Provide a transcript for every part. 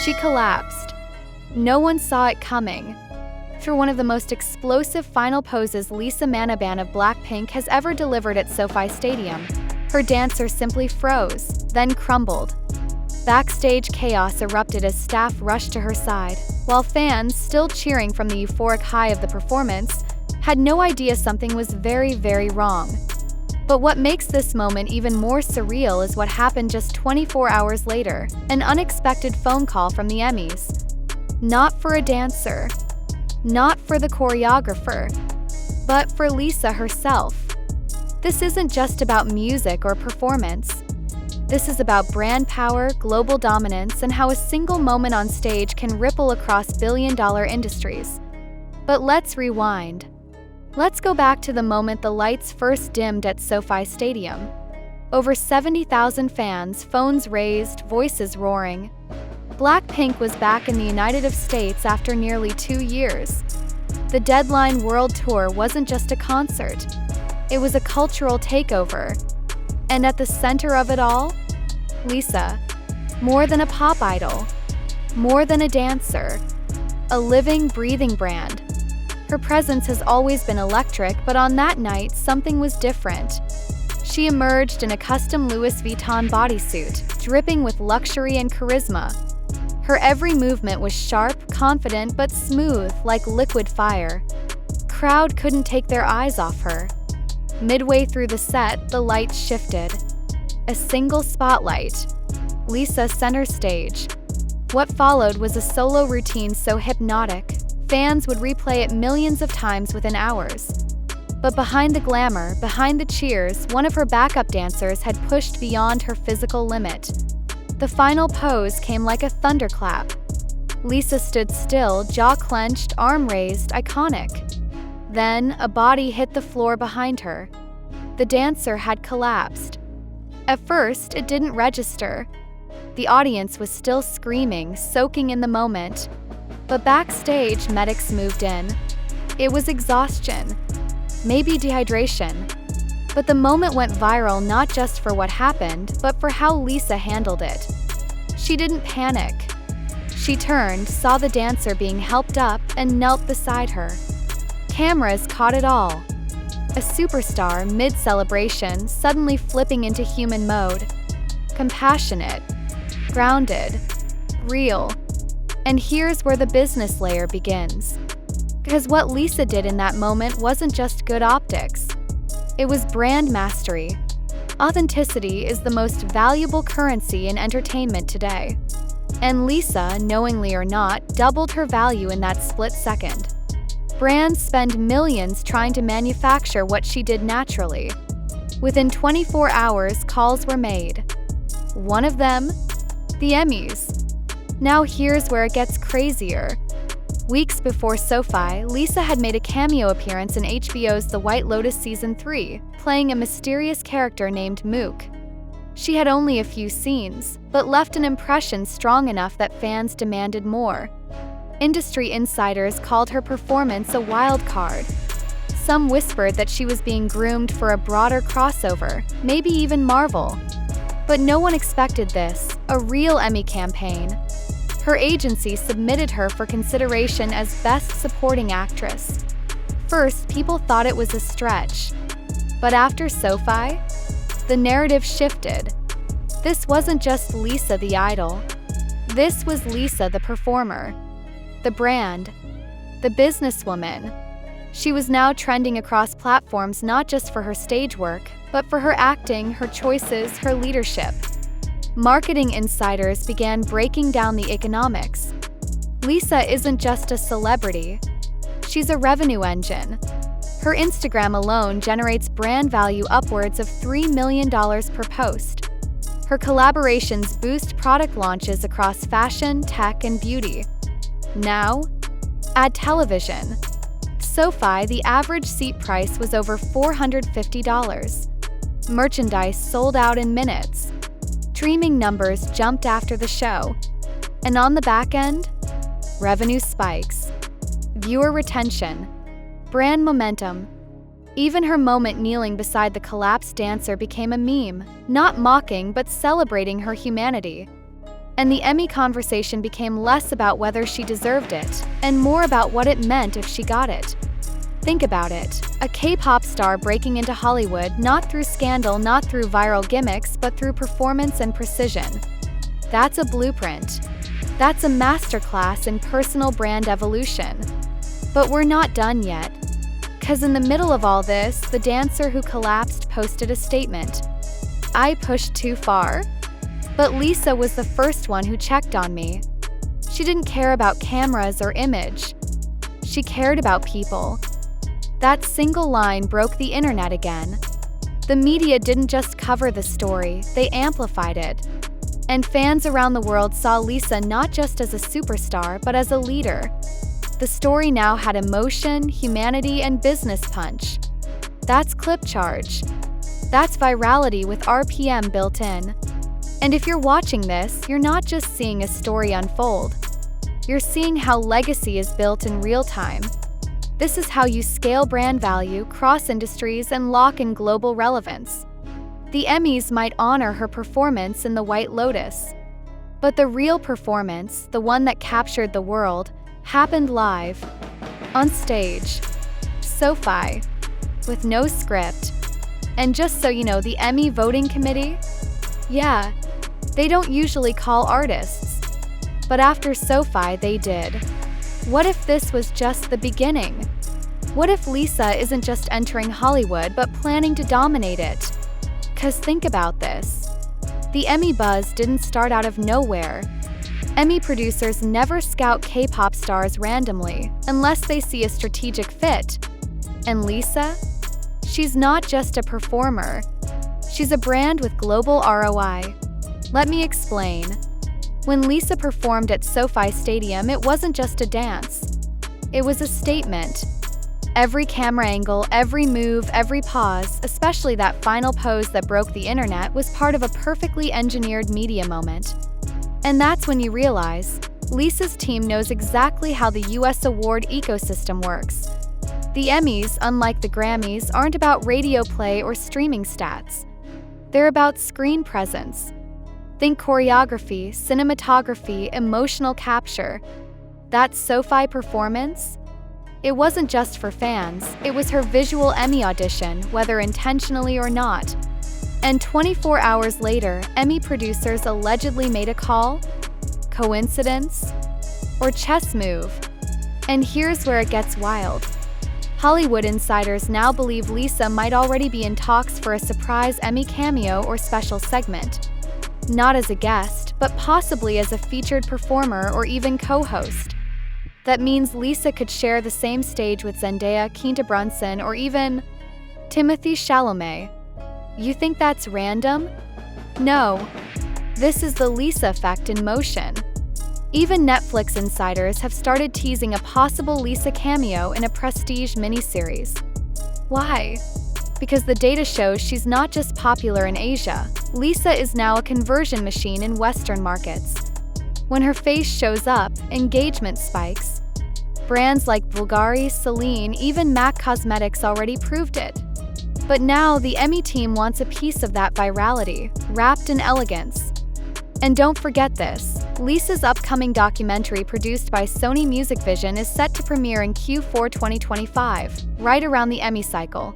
She collapsed. No one saw it coming. Through one of the most explosive final poses Lisa Manoban of Blackpink has ever delivered at SoFi Stadium, her dancer simply froze, then crumbled. Backstage chaos erupted as staff rushed to her side, while fans, still cheering from the euphoric high of the performance, had no idea something was very, very wrong. But what makes this moment even more surreal is what happened just 24 hours later, an unexpected phone call from the Emmys. Not for a dancer, not for the choreographer, but for Lisa herself. This isn't just about music or performance. This is about brand power, global dominance, and how a single moment on stage can ripple across billion-dollar industries. But let's rewind. Let's go back to the moment the lights first dimmed at SoFi Stadium. Over 70,000 fans, phones raised, voices roaring. Blackpink was back in the United States after nearly 2 years. The Deadline World Tour wasn't just a concert. It was a cultural takeover. And at the center of it all, Lisa. More than a pop idol. More than a dancer. A living, breathing brand. Her presence has always been electric, but on that night, something was different. She emerged in a custom Louis Vuitton bodysuit, dripping with luxury and charisma. Her every movement was sharp, confident, but smooth, like liquid fire. Crowd couldn't take their eyes off her. Midway through the set, the lights shifted. A single spotlight. Lisa center stage. What followed was a solo routine so hypnotic, fans would replay it millions of times within hours. But behind the glamour, behind the cheers, one of her backup dancers had pushed beyond her physical limit. The final pose came like a thunderclap. Lisa stood still, jaw clenched, arm raised, iconic. Then, a body hit the floor behind her. The dancer had collapsed. At first, it didn't register. The audience was still screaming, soaking in the moment. But backstage, medics moved in. It was exhaustion, maybe dehydration. But the moment went viral not just for what happened, but for how Lisa handled it. She didn't panic. She turned, saw the dancer being helped up, and knelt beside her. Cameras caught it all. A superstar, mid-celebration, suddenly flipping into human mode. Compassionate, grounded, real. And here's where the business layer begins. Because what Lisa did in that moment wasn't just good optics. It was brand mastery. Authenticity is the most valuable currency in entertainment today. And Lisa, knowingly or not, doubled her value in that split second. Brands spend millions trying to manufacture what she did naturally. Within 24 hours, calls were made. One of them, the Emmys. Now here's where it gets crazier. Weeks before SoFi, Lisa had made a cameo appearance in HBO's The White Lotus Season 3, playing a mysterious character named Mook. She had only a few scenes, but left an impression strong enough that fans demanded more. Industry insiders called her performance a wild card. Some whispered that she was being groomed for a broader crossover, maybe even Marvel. But no one expected this, a real Emmy campaign. Her agency submitted her for consideration as Best Supporting Actress. First, people thought it was a stretch. But after SoFi, the narrative shifted. This wasn't just Lisa the idol. This was Lisa the performer, the brand, the businesswoman. She was now trending across platforms not just for her stage work, but for her acting, her choices, her leadership. Marketing insiders began breaking down the economics. Lisa isn't just a celebrity. She's a revenue engine. Her Instagram alone generates brand value upwards of $3 million per post. Her collaborations boost product launches across fashion, tech, and beauty. Now, add television. SoFi, the average seat price was over $450. Merchandise sold out in minutes. Streaming numbers jumped after the show. And on the back end, revenue spikes. Viewer retention. Brand momentum. Even her moment kneeling beside the collapsed dancer became a meme, not mocking but celebrating her humanity. And the Emmy conversation became less about whether she deserved it, and more about what it meant if she got it. Think about it. A K-pop star breaking into Hollywood not through scandal, not through viral gimmicks, but through performance and precision. That's a blueprint. That's a masterclass in personal brand evolution. But we're not done yet. 'Cause in the middle of all this, the dancer who collapsed posted a statement. "I pushed too far. But Lisa was the first one who checked on me." She didn't care about cameras or image. She cared about people. That single line broke the internet again. The media didn't just cover the story, they amplified it. And fans around the world saw Lisa not just as a superstar, but as a leader. The story now had emotion, humanity, and business punch. That's clip charge. That's virality with RPM built in. And if you're watching this, you're not just seeing a story unfold. You're seeing how legacy is built in real time. This is how you scale brand value, cross industries, and lock in global relevance. The Emmys might honor her performance in The White Lotus. But the real performance, the one that captured the world, happened live, on stage, SoFi, with no script. And just so you know, the Emmy voting committee? Yeah, they don't usually call artists. But after SoFi, they did. What if this was just the beginning? What if Lisa isn't just entering Hollywood, but planning to dominate it? 'Cause think about this. The Emmy buzz didn't start out of nowhere. Emmy producers never scout K-pop stars randomly, unless they see a strategic fit. And Lisa? She's not just a performer. She's a brand with global ROI. Let me explain. When Lisa performed at SoFi Stadium, it wasn't just a dance. It was a statement. Every camera angle, every move, every pause, especially that final pose that broke the internet, was part of a perfectly engineered media moment. And that's when you realize, Lisa's team knows exactly how the US award ecosystem works. The Emmys, unlike the Grammys, aren't about radio play or streaming stats. They're about screen presence. Think choreography, cinematography, emotional capture. That SoFi performance? It wasn't just for fans, it was her visual Emmy audition, whether intentionally or not. And 24 hours later, Emmy producers allegedly made a call? Coincidence? Or chess move? And here's where it gets wild. Hollywood insiders now believe Lisa might already be in talks for a surprise Emmy cameo or special segment. Not as a guest, but possibly as a featured performer or even co-host. That means Lisa could share the same stage with Zendaya, Quinta Brunson, or even Timothée Chalamet. You think that's random? No. This is the Lisa effect in motion. Even Netflix insiders have started teasing a possible Lisa cameo in a prestige miniseries. Why? Because the data shows she's not just popular in Asia. Lisa is now a conversion machine in Western markets. When her face shows up, engagement spikes. Brands like Bulgari, Celine, even MAC Cosmetics already proved it. But now the Emmy team wants a piece of that virality, wrapped in elegance. And don't forget this, Lisa's upcoming documentary produced by Sony Music Vision is set to premiere in Q4 2025, right around the Emmy cycle.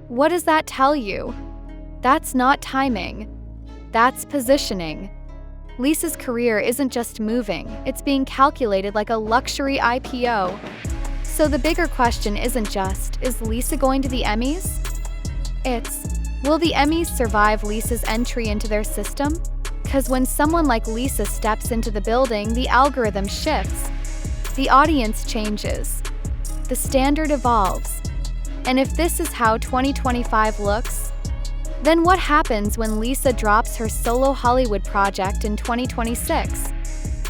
What does that tell you? That's not timing. That's positioning. Lisa's career isn't just moving, it's being calculated like a luxury IPO. So the bigger question isn't just, is Lisa going to the Emmys? It's, will the Emmys survive Lisa's entry into their system? 'Cause when someone like Lisa steps into the building, the algorithm shifts. The audience changes. The standard evolves. And if this is how 2025 looks, then what happens when Lisa drops her solo Hollywood project in 2026?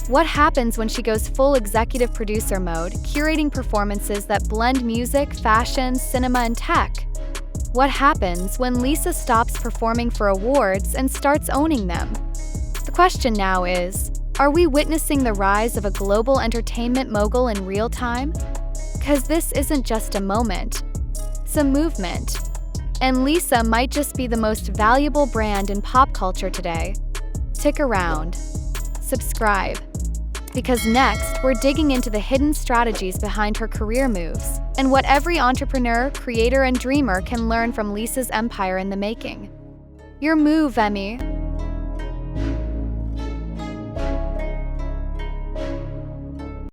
What happens when she goes full executive producer mode, curating performances that blend music, fashion, cinema, and tech? What happens when Lisa stops performing for awards and starts owning them? The question now is, are we witnessing the rise of a global entertainment mogul in real time? 'Cause this isn't just a moment, it's a movement. And Lisa might just be the most valuable brand in pop culture today. Stick around. subscribe. Because next, we're digging into the hidden strategies behind her career moves and what every entrepreneur, creator, and dreamer can learn from Lisa's empire in the making. Your move, Emmy.